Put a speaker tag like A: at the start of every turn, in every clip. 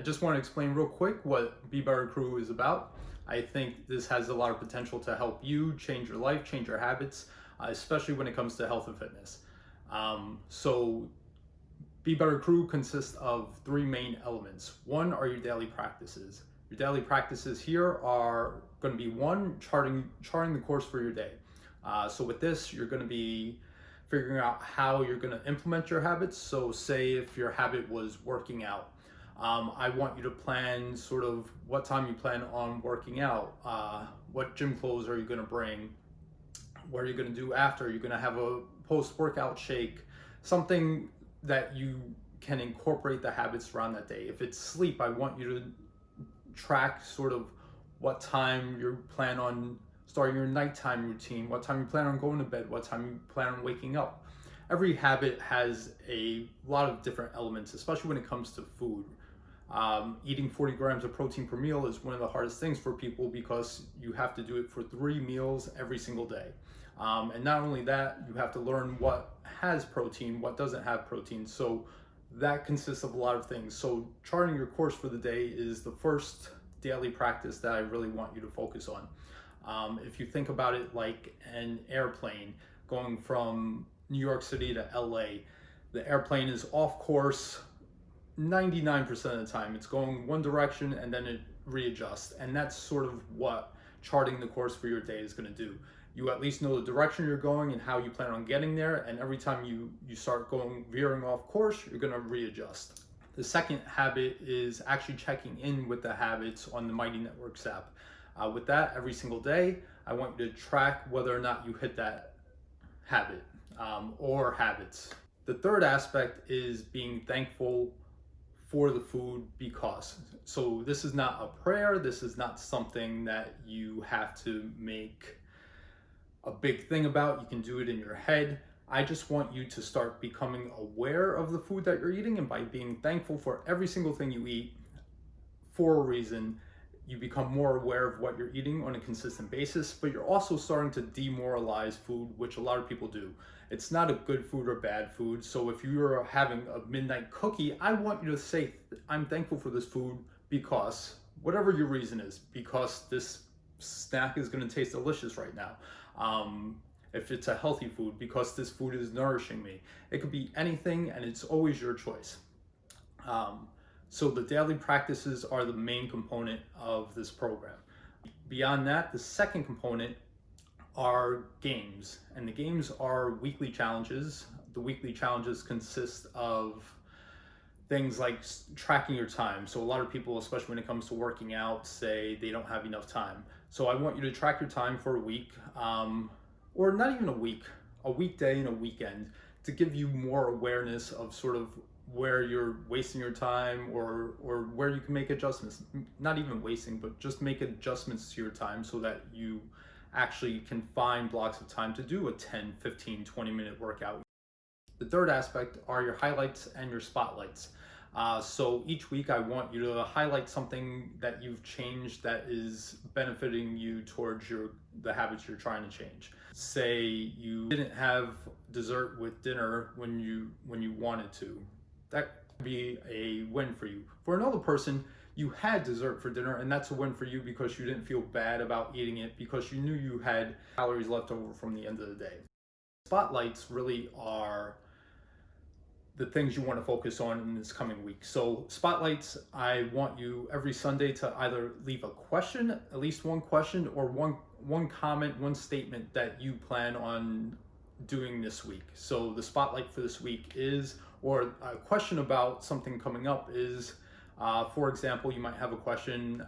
A: just want to explain real quick what Be Better Crew is about. I think this has a lot of potential to help you change your life, change your habits, especially when it comes to health and fitness. So Be Better Crew consists of three main elements. One are your daily practices. Your daily practices here are going to be one, charting the course for your day. So with this, you're going to be figuring out how you're going to implement your habits. So say if your habit was working out, I want you to plan sort of what time you plan on working out, what gym clothes are you going to bring, what are you going to do after, you're going to have a post-workout shake, something that you can incorporate the habits around that day. If it's sleep, I want you to track sort of what time you plan on starting your nighttime routine, what time you plan on going to bed, what time you plan on waking up. Every habit has a lot of different elements, especially when it comes to food. Eating 40 grams of protein per meal is one of the hardest things for people because you have to do it for 3 meals every single day. And not only that, you have to learn what has protein, what doesn't have protein. So that consists of a lot of things. So charting your course for the day is the first daily practice that I really want you to focus on. If you think about it like an airplane going from New York City to LA, the airplane is off course 99% of the time. It's going one direction and then it readjusts. And that's sort of what charting the course for your day is going to do. You at least know the direction you're going and how you plan on getting there. And every time you start veering off course, you're going to readjust. The second habit is actually checking in with the habits on the Mighty Networks app. With that, every single day, I want you to track whether or not you hit that habit or habits. The third aspect is being thankful for the food because. So this is not a prayer. This is not something that you have to make a big thing about. You can do it in your head. I just want you to start becoming aware of the food that you're eating, and by being thankful for every single thing you eat for a reason, you become more aware of what you're eating on a consistent basis, but you're also starting to demoralize food, which a lot of people do. It's not a good food or bad food. So if you're having a midnight cookie, I want you to say, I'm thankful for this food because, whatever your reason is, because this snack is going to taste delicious right now. If it's a healthy food, because this food is nourishing me. It could be anything, and it's always your choice. So the daily practices are the main component of this program. Beyond that, the second component are games, and the games are weekly challenges. The weekly challenges consist of things like tracking your time. So a lot of people, especially when it comes to working out, say they don't have enough time. So I want you to track your time for a week, or not even a weekday and a weekend, to give you more awareness of sort of where you're wasting your time or where you can make adjustments. Not even wasting, but just make adjustments to your time so that you actually can find blocks of time to do a 10, 15, 20-minute workout. The third aspect are your highlights and your spotlights. So each week I want you to highlight something that you've changed that is benefiting you towards the habits you're trying to change. Say you didn't have dessert with dinner when you wanted to. That could be a win for you. For another person, you had dessert for dinner, and that's a win for you because you didn't feel bad about eating it because you knew you had calories left over from the end of the day. Spotlights really are the things you want to focus on in this coming week. So spotlights, I want you every Sunday to either leave a question, at least one question, or one comment, one statement that you plan on doing this week. So the spotlight for this week is, or a question about something coming up is, for example, you might have a question,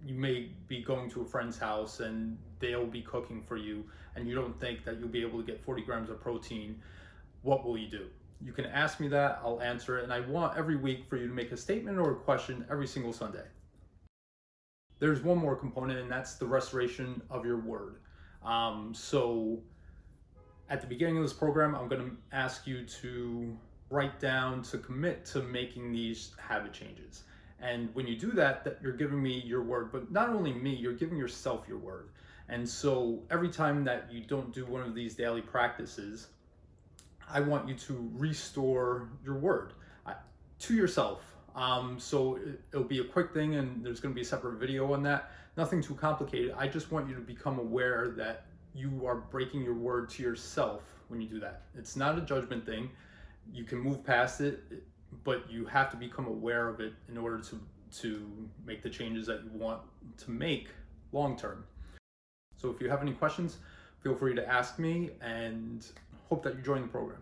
A: you may be going to a friend's house and they'll be cooking for you and you don't think that you'll be able to get 40 grams of protein. What will you do? You can ask me that, I'll answer it, and I want every week for you to make a statement or a question every single Sunday. There's one more component, and that's the restoration of your word. So at the beginning of this program, I'm going to ask you to write down, to commit to making these habit changes. And when you do that, you're giving me your word, but not only me, you're giving yourself your word. And so every time that you don't do one of these daily practices, I want you to restore your word to yourself. So it'll be a quick thing, and there's going to be a separate video on that. Nothing too complicated. I just want you to become aware that you are breaking your word to yourself when you do that. It's not a judgment thing. You can move past it, but you have to become aware of it in order to make the changes that you want to make long term. So if you have any questions, feel free to ask me, and hope that you join the program.